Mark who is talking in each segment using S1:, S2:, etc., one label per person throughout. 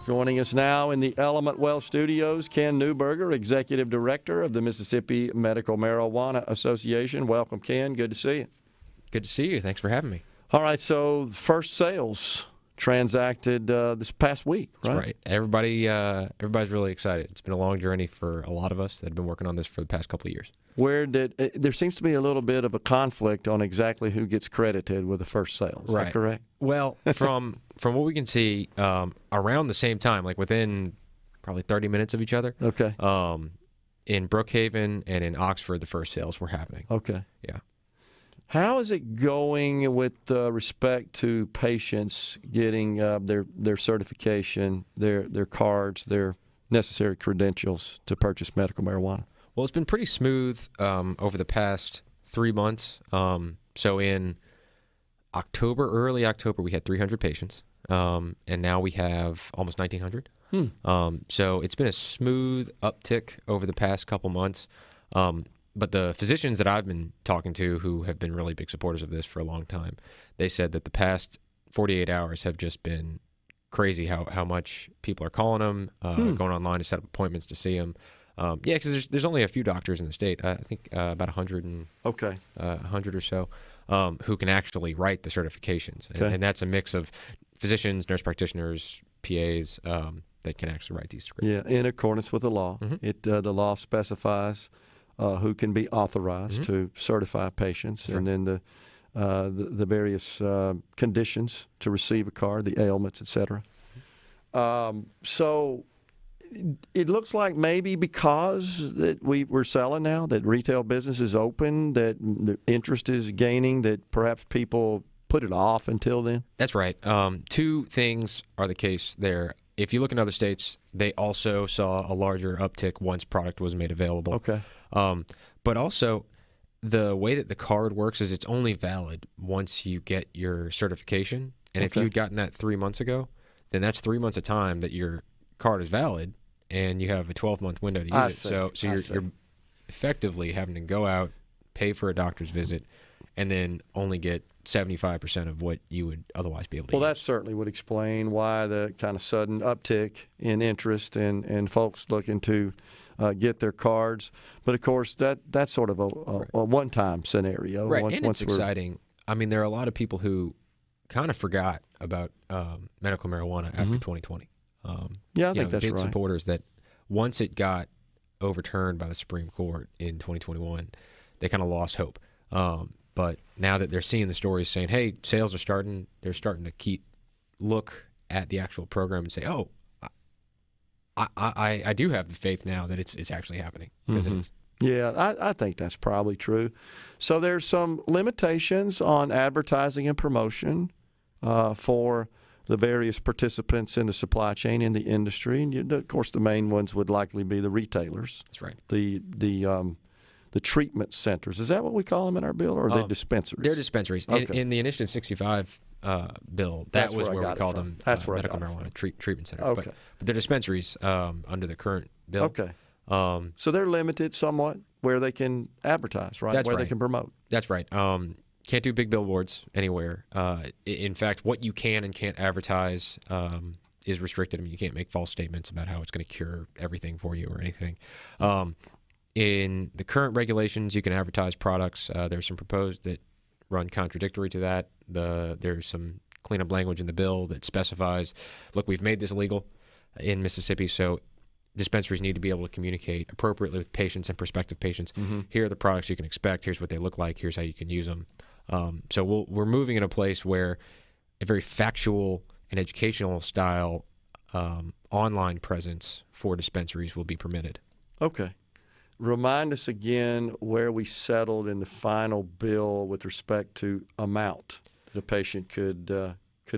S1: Joining us now in the Element Well Studios, Ken Newburger, Executive Director of the Mississippi Medical Marijuana Association. Welcome, Ken. Good to see you.
S2: Good to see you. Thanks for having me.
S1: All right, so first sales transacted this past week, right?
S2: That's right. Everybody's really excited. It's been a long journey for a lot of us that have been working on this for the past couple of years.
S1: There seems to be a little bit of a conflict on exactly who gets credited with the first sale. Is that correct?
S2: Well, from what we can see, around the same time, like within probably 30 minutes of each other.
S1: Okay.
S2: In Brookhaven and in Oxford, the first sales were happening.
S1: Okay.
S2: Yeah.
S1: How is it going with respect to patients getting their certification, their cards, their necessary credentials to purchase medical marijuana?
S2: Well, it's been pretty smooth over the past 3 months. So in early October, we had 300 patients, and now we have almost 1,900. So it's been a smooth uptick over the past couple months. But the physicians that I've been talking to who have been really big supporters of this for a long time, they said that the past 48 hours have just been crazy how much people are calling them, going online to set up appointments to see them. Yeah, because there's only a few doctors in the state. I think about 100 100 or so who can actually write the certifications, and that's a mix of physicians, nurse practitioners, PAs that can actually write these scripts.
S1: Yeah, in accordance with the law. The law specifies who can be authorized to certify patients, and then the various conditions to receive a card, the ailments, etc. So it looks like maybe because that we're selling now, that retail business is open, that the interest is gaining, that perhaps people put it off until then?
S2: That's right. Two things are the case there. If you look in other states, they also saw a larger uptick once product was made available.
S1: Okay.
S2: But also, the way that the card works is it's only valid once you get your certification. And if you'd gotten that 3 months ago, then that's 3 months of time that your card is valid, and you have a 12-month window to use it. So you're effectively having to go out, pay for a doctor's visit, and then only get 75% of what you would otherwise be able to use.
S1: Well, that certainly would explain why the kind of sudden uptick in interest and folks looking to get their cards. But, of course, that's sort of a one-time scenario.
S2: Right, and it's exciting. I mean, there are a lot of people who kind of forgot about medical marijuana after 2020.
S1: Yeah, I think that's
S2: big
S1: right.
S2: Supporters that once it got overturned by the Supreme Court in 2021, they kind of lost hope. But now that they're seeing the stories saying, hey, sales are starting, they're starting to look at the actual program and say, oh, I do have the faith now that it's actually happening. Because it is.
S1: Yeah, I think that's probably true. So there's some limitations on advertising and promotion for the various participants in the supply chain in the industry. And of course, the main ones would likely be the retailers.
S2: That's right.
S1: The treatment centers. Is that what we call them in our bill, or are they dispensaries?
S2: They're dispensaries.
S1: Okay.
S2: In the Initiative 65 bill, that was where we called them medical marijuana treatment centers.
S1: Okay.
S2: But they're dispensaries under the current bill.
S1: Okay. So they're limited somewhat where they can advertise, right?
S2: That's
S1: where
S2: right.
S1: they can promote.
S2: That's right. Can't do big billboards anywhere. In fact, what you can and can't advertise is restricted. I mean, you can't make false statements about how it's going to cure everything for you or anything. In the current regulations, you can advertise products. There's some proposed that run contradictory to that. There's some cleanup language in the bill that specifies, look, we've made this illegal in Mississippi, so dispensaries need to be able to communicate appropriately with patients and prospective patients. Here are the products you can expect. Here's what they look like. Here's how you can use them. So we're moving in a place where a very factual and educational style online presence for dispensaries will be permitted.
S1: Okay. Remind us again where we settled in the final bill with respect to amount that a patient could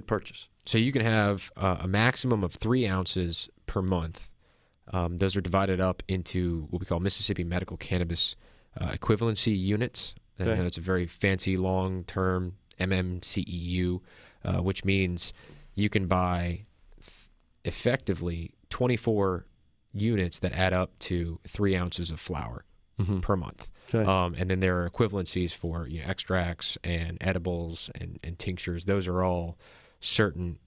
S1: purchase.
S2: So you can have a maximum of 3 ounces per month. Those are divided up into what we call Mississippi Medical Cannabis Equivalency Units.
S1: Okay.
S2: It's a very fancy long-term MMCEU, which means you can buy effectively 24 units that add up to 3 ounces of flour per month.
S1: Okay.
S2: And then there are equivalencies for extracts and edibles and tinctures. Those are all certain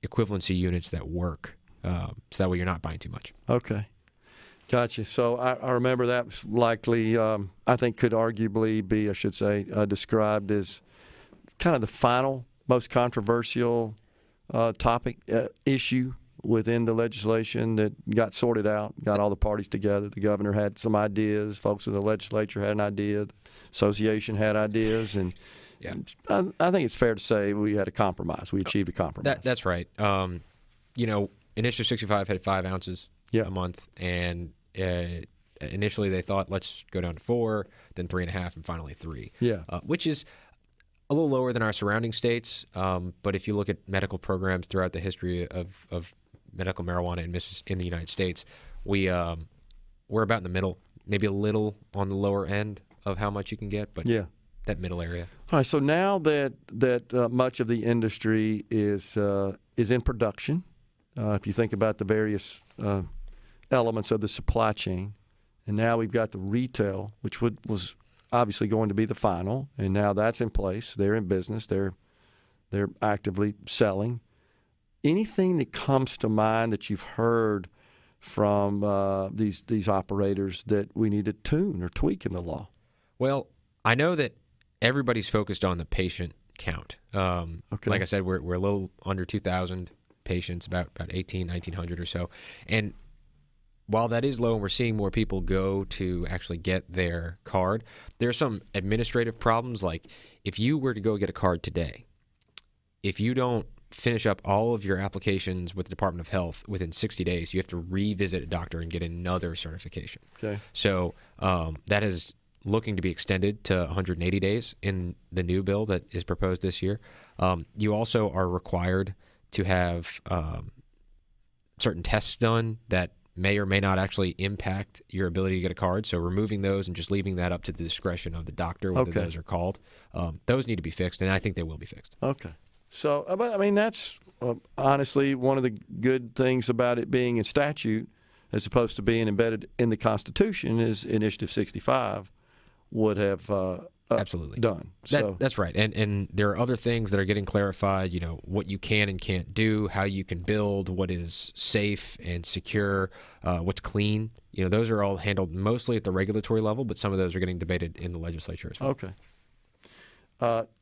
S2: equivalency units that work, so that way you're not buying too much.
S1: Okay. Gotcha. So I remember that was likely, I think could arguably be, I should say, described as kind of the final, most controversial topic, issue within the legislation that got sorted out, got all the parties together. The governor had some ideas. Folks in the legislature had an idea. The association had ideas. And
S2: Yeah.
S1: I think it's fair to say we had a compromise. We achieved a compromise.
S2: That's right. Initiative 65 had 5 ounces a month, and initially they thought, let's go down to 4, then 3.5, and finally 3.
S1: Yeah.
S2: Which is a little lower than our surrounding states. But if you look at medical programs throughout the history of medical marijuana in the United States, we're about in the middle, maybe a little on the lower end of how much you can get, but that middle area.
S1: All right. So now that much of the industry is in production, if you think about the various elements of the supply chain, and now we've got the retail, which was obviously going to be the final, and now that's in place. They're in business. They're actively selling. Anything that comes to mind that you've heard from these operators that we need to tune or tweak in the law?
S2: Well, I know that everybody's focused on the patient count.
S1: Okay.
S2: Like I said, we're a little under 2,000 patients, about 1,900 or so. And while that is low and we're seeing more people go to actually get their card, there are some administrative problems. Like if you were to go get a card today, if you don't finish up all of your applications with the Department of Health within 60 days, you have to revisit a doctor and get another certification.
S1: Okay.
S2: So that is looking to be extended to 180 days in the new bill that is proposed this year. You also are required to have certain tests done that may or may not actually impact your ability to get a card. So removing those and just leaving that up to the discretion of the doctor, whether those are called. Those need to be fixed, and I think they will be fixed.
S1: Okay. So, but I mean, that's honestly one of the good things about it being in statute as opposed to being embedded in the Constitution is Initiative 65 would have
S2: absolutely
S1: done. So
S2: that's right. And there are other things that are getting clarified, what you can and can't do, how you can build, what is safe and secure, what's clean. Those are all handled mostly at the regulatory level, but some of those are getting debated in the legislature as well.
S1: Okay.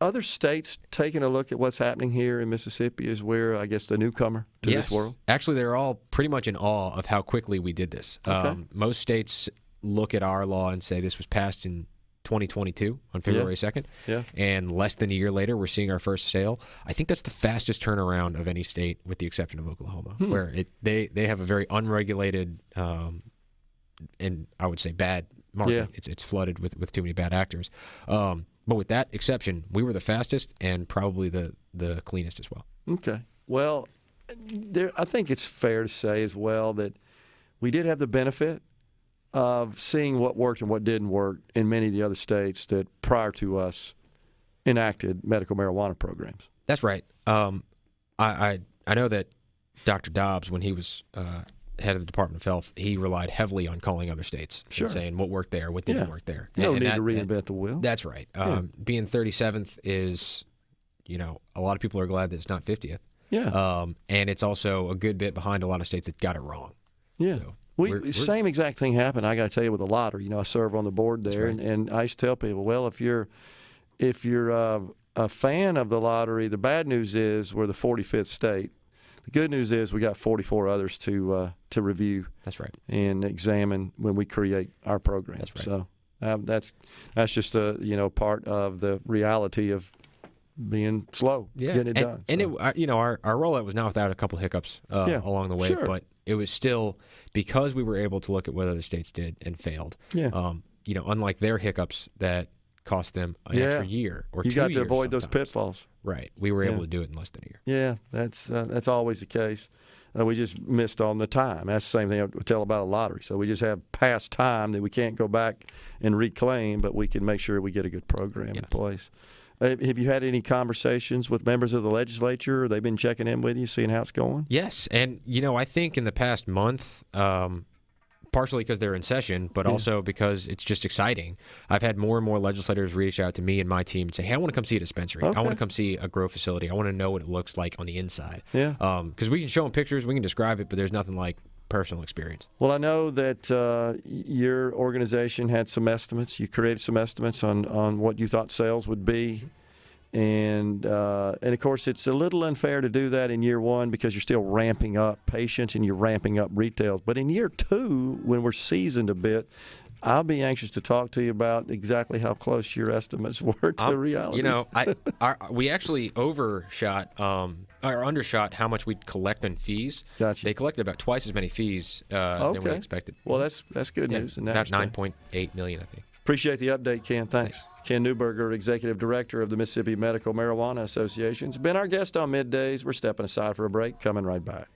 S1: Other states taking a look at what's happening here in Mississippi is where, I guess, the newcomer to this world?
S2: Actually, they're all pretty much in awe of how quickly we did this.
S1: Okay.
S2: Most states look at our law and say this was passed in 2022 on February 2nd.
S1: Yeah.
S2: And less than a year later, we're seeing our first sale. I think that's the fastest turnaround of any state with the exception of Oklahoma, where they have a very unregulated and I would say bad market.
S1: Yeah.
S2: It's flooded with too many bad actors. But with that exception, we were the fastest and probably the cleanest as well.
S1: Okay. Well, I think it's fair to say as well that we did have the benefit of seeing what worked and what didn't work in many of the other states that prior to us enacted medical marijuana programs.
S2: That's right. I know that Dr. Dobbs, when he was head of the Department of Health, he relied heavily on calling other states and saying what worked there, what didn't work there.
S1: No need to reinvent the wheel.
S2: That's right. Being 37th is, a lot of people are glad that it's not 50th.
S1: Yeah.
S2: And it's also a good bit behind a lot of states that got it wrong.
S1: Yeah.
S2: So
S1: same exact thing happened. I got to tell you with the lottery. I serve on the board there,
S2: right.
S1: and I used to tell people, well, if you're a fan of the lottery, the bad news is we're the 45th state. The good news is we got 44 others to review.
S2: That's right.
S1: And examine when we create our program.
S2: That's right.
S1: So that's just a part of the reality of being slow, getting it done.
S2: And our rollout was not without a couple hiccups along the way, but it was still because we were able to look at what other states did and failed.
S1: Yeah.
S2: Unlike their hiccups that cost them an extra year or 2 years.
S1: You got to avoid those
S2: sometimes.
S1: pitfalls.
S2: Right. We were able to do it in less than a year.
S1: Yeah, that's always the case. We just missed on the time. That's the same thing I would tell about a lottery. So we just have past time that we can't go back and reclaim, but we can make sure we get a good program in place. Have you had any conversations with members of the legislature? Or they've been checking in with you, seeing how it's going?
S2: Yes, and I think in the past month, partially because they're in session, but also because it's just exciting. I've had more and more legislators reach out to me and my team and say, hey, I want to come see a dispensary. I want to come see a grow facility. I want to know what it looks like on the inside.
S1: Yeah.
S2: Because we can show them pictures, we can describe it, but there's nothing like personal experience.
S1: Well, I know that your organization had some estimates. You created some estimates on what you thought sales would be. And of course, it's a little unfair to do that in year one because you're still ramping up patients and you're ramping up retails. But in year two, when we're seasoned a bit, I'll be anxious to talk to you about exactly how close your estimates were to reality.
S2: You know, we actually overshot or undershot how much we'd collect in fees.
S1: Gotcha.
S2: They collected about twice as many fees than we expected.
S1: Well, that's good news. In that
S2: about $9.8 million, I think.
S1: Appreciate the update, Ken. Thanks. Ken Newburger, Executive Director of the Mississippi Medical Marijuana Association, has been our guest on Middays. We're stepping aside for a break. Coming right back.